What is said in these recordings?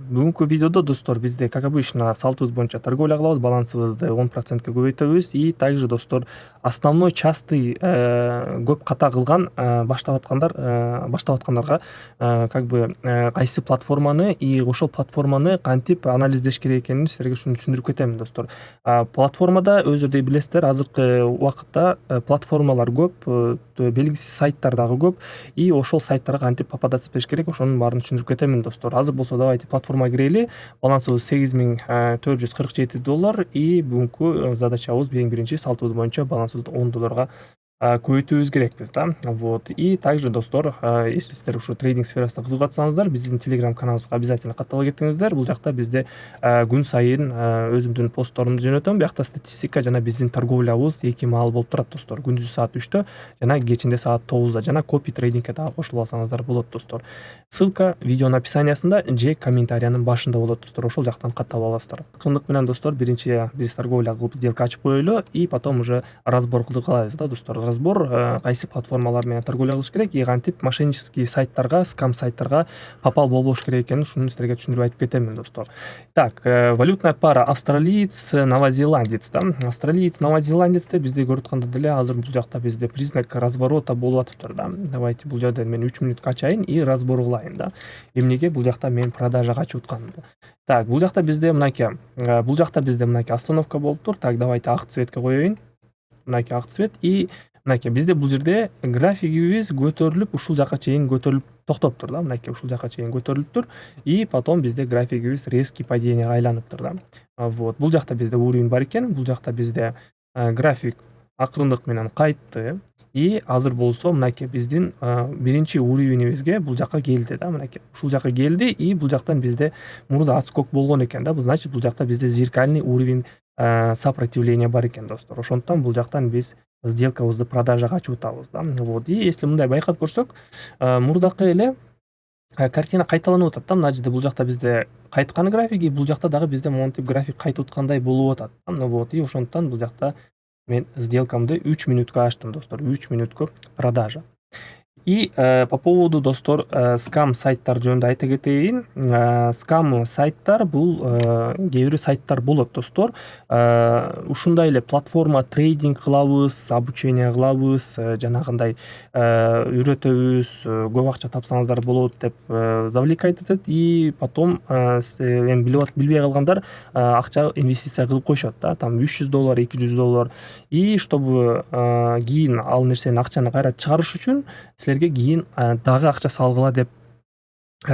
Бүгүнкү видеодо достор бизде, как обычно, салтыбыз боюнча торговля кылабыз, балансыбызды 10%ке көбөйтөбүз и также достор основной частый көп ката кылган баштап аткандарга как бы кайсы платформаны и ошол платформаны кантип анализдеш керек экенин силерге түшүндүрүп кетемин достор. Платформада өзүңөрдөй билесиздер, азыркы убакытта платформалар көп, белгисиз сайттар дагы көп и ошол сайттарга кантип попадаться этиш керек, ошонун баарын түшүндүрүп кетемин достор. Азыр болсо давайте платформага кирели. Балансыбыз $8447 и бүгүнкү задачабыз биринчи салтыбыз боюнча балансыбызды $10 көбөйтүүбүз керекпиз да. Вот. И также достор, если силер ушу трейдинг сферасына кызыгып атсаңыздар, биздин телеграм каналыбызга обязательно каттала кетиңиздер. Бул жакта бизде күн сайын өзүмдүн постторумду жөнөтөм. Буякта статистика жана биздин торговлябыз эки маал болуп турат достор. Күндүзү саат 3-тө жана кечинде саат 9-да жана копи трейдингке дагы кошулуп алсаңыздар болот достор. Ссылка видеонун описаниясында же комментариянын башында болот достор. Ошол жактан катталып аласыздар. Кымдык менен достор, биринчи биз торговля кылып сделка ачып коелу и потом уже разбор кылабыз да достор. Разбор кайсы платформалар менен торговля кылыш керек и кантип мошеннический сайттарга, скам сайттарга попал болбош керек экенин ушуну силерге түшүндүрүп айтып кетемин достор. Так, валютная пара австралиец, новозеландец да. Австралиец, новозеландецте бизде көрүп аткандай деле азыр бул жакта бизде признак разворота болуп атыптыр да. Давайте бул жерде мен 3 мүнөткө ачайын и разбор кылайын да. Эмнеге бул жакта мен продажага ачып атканымды. Так, бул жакта бизде мынакей остановка болуптур. Так, давайте ак цветке коеюн. Мынакей ак цвет и мынакей бизде бул жерде графигибиз көтөрүлүп ушул жака чейин көтөрүлүп токтоптур да. Мынакей ушул жака чейин көтөрүлүптүр и потом бизде графигибиз резкий паденияга айланыптыр да. Вот. Бул жакта бизде уровень бар экен. Бул жакта бизде график акырындык менен кайтты и азыр болсо мынакей биздин биринчи уровенибизге бул жака келди да. Мынакей ушул жака келди и бул жактан бизде мурда отскок болгон экен да. Бул значит бул жакта бизде зеркальный уровень сопротивления бар экен достор. Ошондуктан бул жактан биз сделкабызды продажага ачып атабыз да. Вот. И если мындай байкап көрсөк, мурдакы эле картина кайталанып атат да. Мына жерде бул жакта бизде кайткан график и бул жакта дагы бизде монтип график кайтып аткандай болуп атат. Вот. И ошондуктан бул жакта мен сделкамды 3 мүнөткө ачтым достор. 3 мүнөткө продажа. И по поводу достор скам сайттар жөнүндө айта кетейин. Скам сайттар бул кээ бир сайттар болот достор. Ушундай эле платформа трейдинг кылабыз, обучение кылабыз, жанагындай үйрөтөбүз, көп акча тапсаңыздар болот деп завлекать этет и потом эми билбей калгандар акча инвестиция кылып коюшат да. Там $300, $200 и чтобы кийин ал нерсени акчаны кайра чыгарыш үчүн силерге кийин дагы акча салгыла деп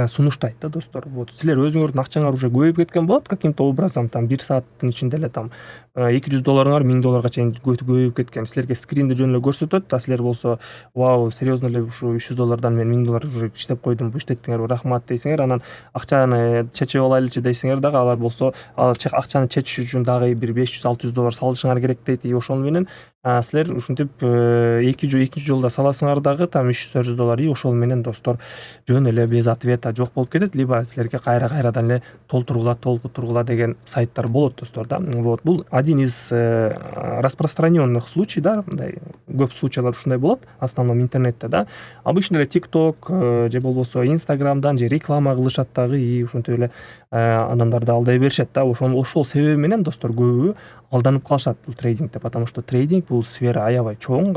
сунуштайт да достор. Вот. Силер өзүңөрдүн акчаңар уже көбөйүп кеткен болот, каким-то образом там 1 сааттын ичинде эле там $200 $1000 чейин көбөйүп кеткен. Силерге скринди жөн эле көрсөтөт, а силер болсо вау, серьезно эле ушу $300 мен $1000 уже иштеп койдум, бу иштеттиңер, рахмат дейсиңер, анан акчаны чечип алайлычы дейсиңер дагы алар болсо акчаны чечиш үчүн дагы бир $500-600 салышыңар керек дейт и ошол менен силер ушинтип экинчи жолдо саласыңар дагы там $300-400 и ошол менен достор жөн эле без ответа жок болуп кетет, либо силерге кайрадан эле толтургула деген сайттар болот достор да. Вот. Бул один из распространенных случаев, да, мындай көп случайлар ушундай болот, в основном интернетте да. Обычно эле TikTok же болбосо Instagramдан же реклама кылышат дагы и ушинтип эле адамдарды алдай беришет да. Ошол себеби менен достор көбү алданып калышат бул трейдингде, потому что трейдинг бул сфера аябай чоң,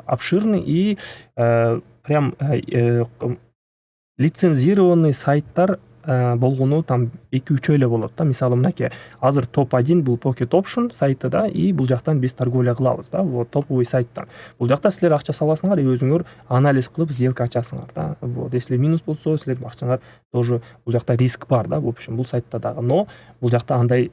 обширный и прям лицензированный сайттар болгону там 2-3 эле болот да. Мисалы мынакей азыр топ-1 бул Pocket Option сайты да и бул жактан биз торговля кылабыз да. Вот топовый сайттан. Бул жакта силер акча саласыңар и өзүңөр анализ кылып сделка ачасыңар да. Вот. Если минус болсо силердин акчаңар тоже бул жакта риск бар да. В общем, бул сайтта дагы, но бул жакта андай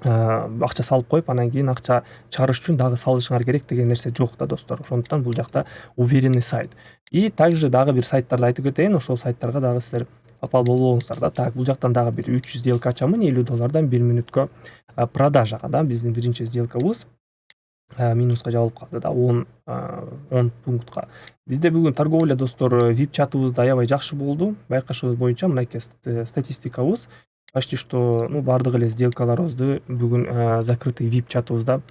акча салып коюп анан кийин акча чыгарыш үчүн дагы салышыңар керек деген нерсе жок да достор. Ошондуктан бул жакта уверенный сайт. И также дагы бир сайттарды айтып кетейин, ошол сайттарга дагы силер попал болбоңуздар да. Так, бул жактан дагы бир 300 сделка ачамын, $50 1 мүнөткө продажага да. Биздин биринчи сделкабыз минуска жабылып калды да, 10 пунктка. Бизде бүгүн торговля достор VIP чатыбызда аябай жакшы болду. Байкашыбыз боюнча мынакей статистикабыз почти что бардык эле сделкаларыбызды бүгүн закрытый VIP чатыбызда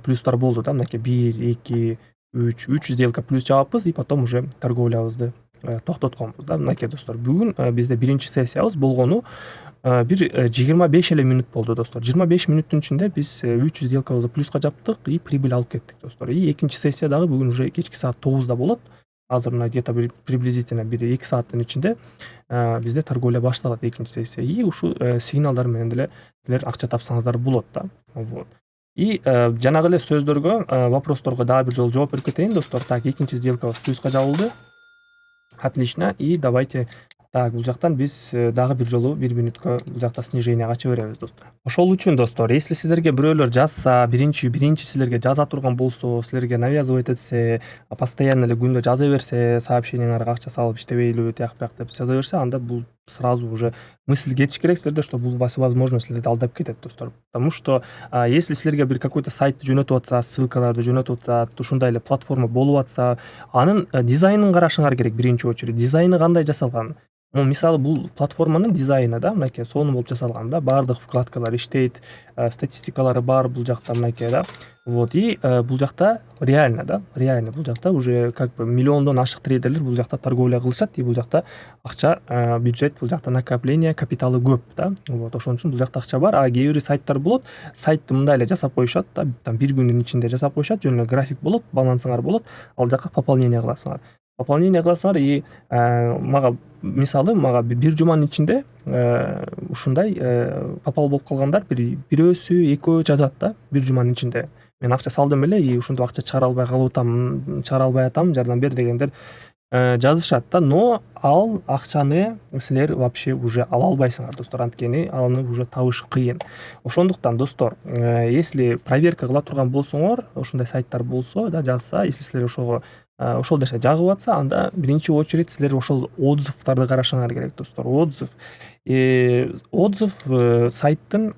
плюстар болду да. Мынакей 1, 2, 3 сделка плюс жабаппыз и потом уже торговлябызды токтотконбуз да. Мынакей достор, бүгүн бизде биринчи сессиябыз болгону бир 25 эле мүнөт болду достор. 25 мүнөттүн ичинде биз 300 сделкабызды плюска жаптык и прибыль алып кеттик достор. И экинчи сессия дагы бүгүн уже кечки саат 9да болот. Азыр мына где-то приблизительно 1-2 сааттын ичинде бизде торговля башталат экинчи сессия. И ушул сигналдар менен деле силер акча тапсаңыздар болот да. Вот. И жанагы эле сөздөргө, вопросторго дагы бир жолу жооп берип кетейин достор. Так, экинчи сделкабыз плюска жабылды. Отлично. И давайте так, бул жактан биз дагы бир жолу 1 мүнөткө бул жакта снижение кача беребиз достор. Ошол үчүн достор, если силерге бирөөлөр жазса, биринчи силерге жаза турган болсо, силерге навязывать этсе, постоянно эле күндө жаза берсе, сообщенияларга акча салып иштебейлиби тияк бияк деп жаза берсе, анда бул сразу уже мысль кетиш керек силерде, что бул возможно силерди алдап кетет достор. Потому что если силерге бир какой-то сайт жөнөтүп атса, ссылкаларды жөнөтүп атса, ушундай эле платформа болуп атса, анын дизайнын карашыңар керек биринчи очередь. Дизайны кандай жасалган? Мисалы бул платформанын дизайны да, мынакей сонун болуп жасалган да, баардык вкладкалар иштейт, статистикалары бар бул жакта мынакей да. Вот, и бул жакта реально да, реально бул жакта уже как бы миллиондон ашык трейдерлер бул жакта торговля кылышат, и бул жакта акча, бюджет, бул жакта накопление, капиталы көп да. Вот, ошон үчүн бул жакта акча бар. А кээ бир сайттар болот, сайтты мындай эле жасап коюшат да, там бир күндүн ичинде жасап коюшат, жөн эле график болот, балансыңар болот, ал жака пополнение кыласыңар. Пополнение кыласыңар, и мага мисалы мага бир жуманын ичинде ушундай попал болуп калгандар бирөөсү, экөө жазат да, бир жуманын ичинде. Мен акча салдым эле, и ушунтип акча чыгара албай калып атам, чыгара албай атам, жардам бер дегендер жазышат да. Но ал акчаны силер вообще уже ала албайсыңар достор, анткени аны уже табыш кыйын. Ошондуктан достор, если проверка кыла турган болсоңор, ошондой сайттар болсо да, жазса, если силер ошол нерсе жагып атса, анда биринчи очередь силер ошол отзывдарды карашыңар керек достор. Отзыв сайттын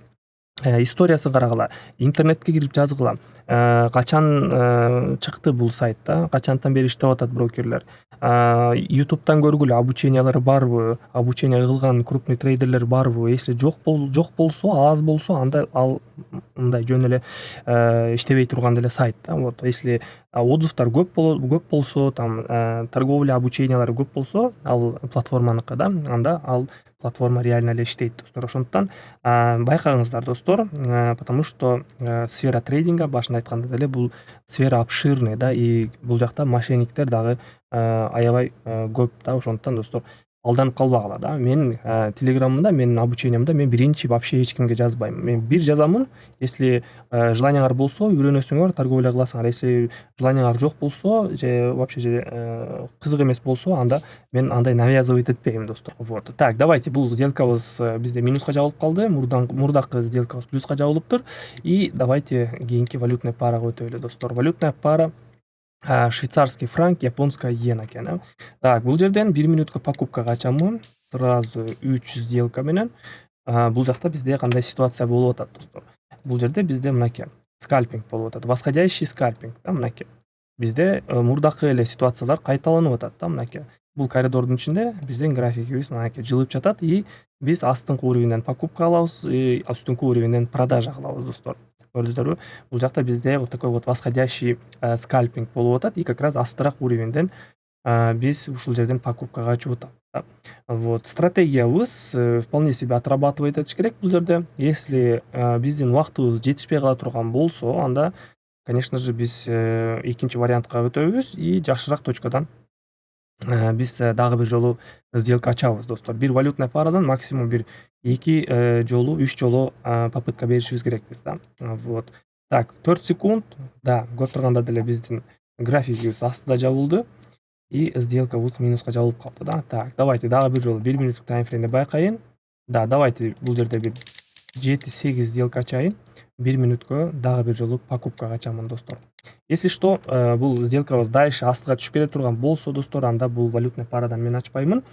историясын карагыла, интернетке кирип жазгыла, качан чыкты бул сайт да, качантан бери иштеп атат брокерлер, ютубтан көргүлө, обучениялары барбы, обучение кылган крупный трейдерлер барбы. Если жок болсо, аз болсо, анда ал мындай жөн эле иштебей турган деле сайт да. Вот, если отзывдар көп болсо, там торговля обучениялары көп болсо, ал платформаныкы да, анда ал платформа реально эле иштейт достор. Ошондуктан байкаңыздар достор, потому что сфера трейдинга башында айткандай деле бул сфера обширный да, и бул жакта мошенниктер дагы аябай көп да. Ошондуктан достор, алданып калбагыла да. Мен телеграмымда, менин обучениямда мен биринчи вообще эч кимге жазбайм. Мен бир жазамын, если желанияңар болсо, үйрөнөсүңөр, торговля кыласыңар. Если желанияңар жок болсо, же вообще кызык эмес болсо, анда мен андай навязывать этпейм достор. Вот. Так, давайте, бул сделкабыз бизде минуска жабылып калды, мурдакы сделкабыз плюска жабылыптыр. И давайте кийинки валютный парага өтөлү достор. Валютная пара швейцарский франк, японская иена экен. Так, бул жерден 1 мүнөткө покупкага ачамын. Сразу 300 сделка менен. Бул жакта бизде кандай ситуация болуп атат достор? Бул жерде бизде мынакей скальпинг болуп атат. Восходящий скальпинг да, мынакей. Бизде мурдакы эле ситуациялар кайталанып атат да, мынакей. Бул коридордун ичинде биздин графигибиз мынакей жылып жатат, и биз астыңкы уровеньден покупка алабыз, и үстүнкү уровеньден продажа кылабыз достор. Көрдүңүздөрбү? Бул жакта бизде вот такой вот восходящий скальпинг болуп атат, и как раз астыраак уровеньден биз ушул жерден покупкага ачып атабыз. Вот, стратегиябыз вполне себе отрабатывать этиш керек бул жерде. Если биздин убактыбыз жетишпей кала турган болсо, анда, конечно же, биз экинчи вариантка өтөбүз, и жакшыраак точкадан биз дагы бир жолу сделка ачабыз достор. Бир валютный парадан максимум бир 2 жолу, 3 жолу попытка беришибиз керек биз да. Вот. Так, 4 секунд. Да, көрүп турганда деле биздин графигибиз астыда жабылды, и сделкабыз минуска жабылып калды да. Так, давайте дагы бир жолу 1 мүнөттүк таймфреймде байкайын. Да, давайте бул жерде бир 7-8 сделка ачайын. 1 мүнөткө дагы бир жолу покупкага ачамын достор. Если что, бул сделкабыз дальше астыга түшүп кете турган болсо достор, анда бул валютный парадан мен ачпаймын.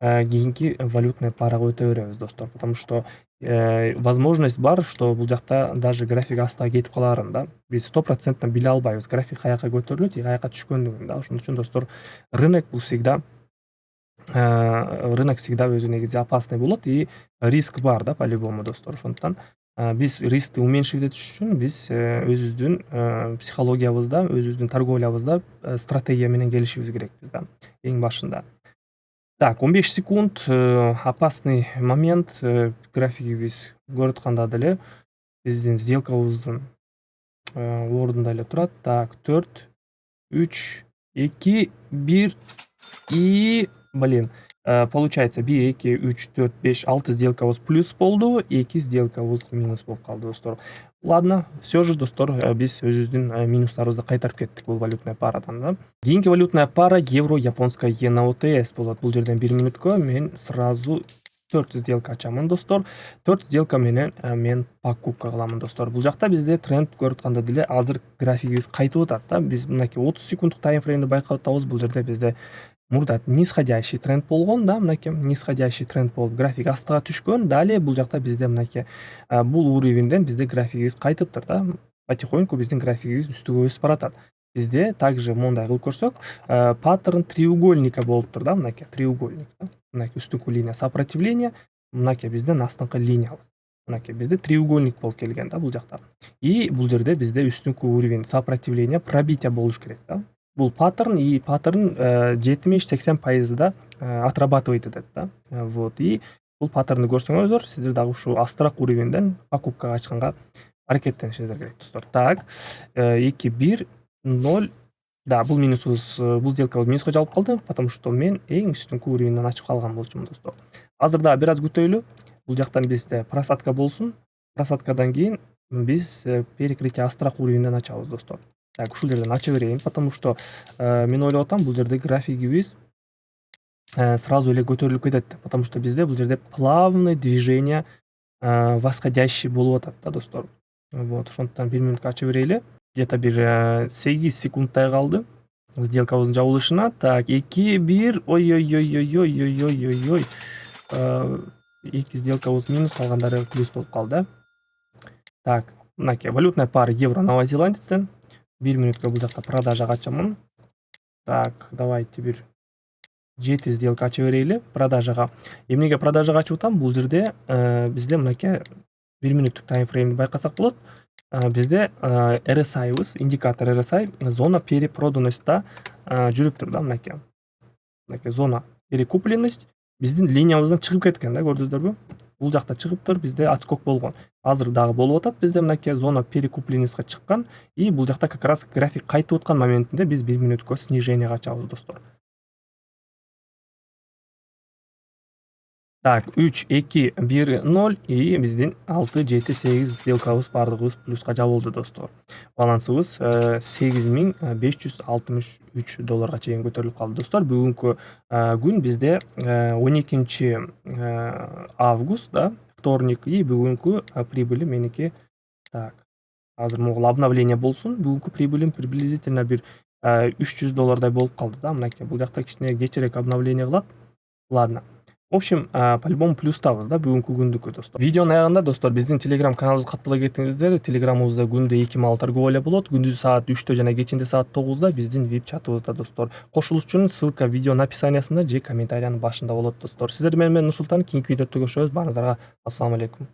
Кийинки валютный парага өтө беребиз достор, потому что возможность бар, что бул жакта даже график астыга кетип каларын да. Биз 100% биле албайбыз, график каяка көтөрүлөт, каяка түшкөндүгүн да. Ошон үчүн достор, рынок бул всегда өзү негизи опасный болот, и риск бар да, по-любому достор. Ошондуктан биз рискти уменьшить этиш үчүн биз өзүбүздүн психологиябызда, өзүбүздүн торговлябызда стратегия менен келишибиз керекпиз да, эң башында. Так, 15 секунд, опасный момент, графигибиз көрүп атканда деле биздин сделкабыздын ордунда эле турат. Так, 4, 3, 2, 1 и, блин, получается 1, 2, 3, 4, 5, 6 сделкабыз плюс болду, 2 сделкабыз минус болуп калды достор. Ладно, все же достор, биз өзүбүздүн минустарыбызды кайтарып кеттик бул валютная парадан да. Кийинки валютная пара евро японская иена ОТС болот. Бул жерден 1 минутка мен сразу 4 сделка ачамын достор. 4 сделка менен мен покупка кыламын достор. Бул жакта бизде тренд көрүп атканда деле азыр графигибиз кайтып атат да. Биз мынакей 30 секунддук таймфреймди байкап атабыз. Бул жерде бизде мурда нисходящий тренд болгон да, мынакей нисходящий тренд болуп график астыга түшкөн. Далее бул жакта бизде мынакей бул уровеньден бизде графигибиз кайтыптыр да. Потихоньку биздин графигибиз үстүгө өсүп баратат. Бизде также мондай кылып көрсөк, паттерн треугольника болуптур да, мынакей треугольник да. Мынакей үстүнкү линия сопротивление, мынакей биздин астыңкы линиябыз. Мынакей бизде треугольник болуп келген да бул жакта. И бул жерде бизде үстүнкү уровень сопротивление пробитие болуш керек да. Бул паттерн и паттерн 70-80% отрабатывать этет да. Вот. И бул паттернды көрсөңүздөр, сиздер дагы ушу астыраак уровеньден покупкага ачканга аракеттенишиңиздер керек достор. Так, 2, 1, 0. Да, бул минусубуз, бул сделкабыз минуска жабылып калды, потому что мен эң үстүнкү уровеньден ачып калган болчумун достор. Азыр дагы бир аз күтөйлү. Бул жактан бизде просадка болсун. Просадкадан кийин биз перекрытие астыраак уровеньден ачабыз достор. Так, ушул жерден ача берейин, потому что мен ойлоп атам, бул жерде графигибиз сразу эле көтөрүлүп кетет, потому что бизде бул жерде плавный движение восходящий болуп атат да достор. Вот, ошондуктан 1 минутка ача берели. Где-то бир 8 секундтай калды сделкабыздын жабылышына. Так, 2, 1. Ой-ой-ой-ой-ой-ой-ой-ой. 2 сделкабыз минус, калгандары плюс болуп калды. Так, мынакей валютная пара евро новозеландецтен 1 минутка бул жакта продажага ачамын. Так, давайте бир 7 сделка ача берели продажага. Эмнеге продажага ачып атам? Бул жерде бизде мынакей 1 минуттук таймфреймди байкасак болот. Бизде RSI'быз, индикатор RSI зона перепроданностьта жүрүптүр да, мынакей. Мынакей зона перекупленность биздин линиябыздан чыгып кеткен да, көрдүңүздөрбү? Бул жакта чыгыптыр, бизде отскок болгон. Азыр дагы болуп атат, бизде мынакей зона перекупленностька чыккан и бул жакта как раз график кайтып аткан моментинде биз 1 минутка снижениеге ачабыз достор. Так, 3, 2, 1, 0 и биздин 6, 7, 8 сделкабыз бардыгыбыз плюска жабылды достор. Балансыбыз 8563 долларга чейин көтөрүлүп калды достор. Бүгүнкү күн бизде 12 август да, вторник, и бүгүнкү прибыли меники. Так, азыр могул обновление болсун. Бүгүнкү прибылим приблизительно бир 300 доллардай болуп калды да. Мынакей бул жакта кичине кечирээк обновление кылат. Ладно. В общем, по-любому плюстабыз да бүгүнкү күндүкү достор. Видеонун аягында достор биздин Telegram каналыбызга каттала кетиңиздер. Телеграмыбызда күндө 2 мал торговля болот. Күндүзү саат 3-тө жана кечинде саат 9-да биздин VIP чатыбызда достор. Кошулуш үчүн ссылка видеонун описаниясында же комментариянын башында болот достор. Сиздер менен Нурсултан, кийинки видеодо көрүшөбүз. Баарыңыздарга ассаламу алейкум.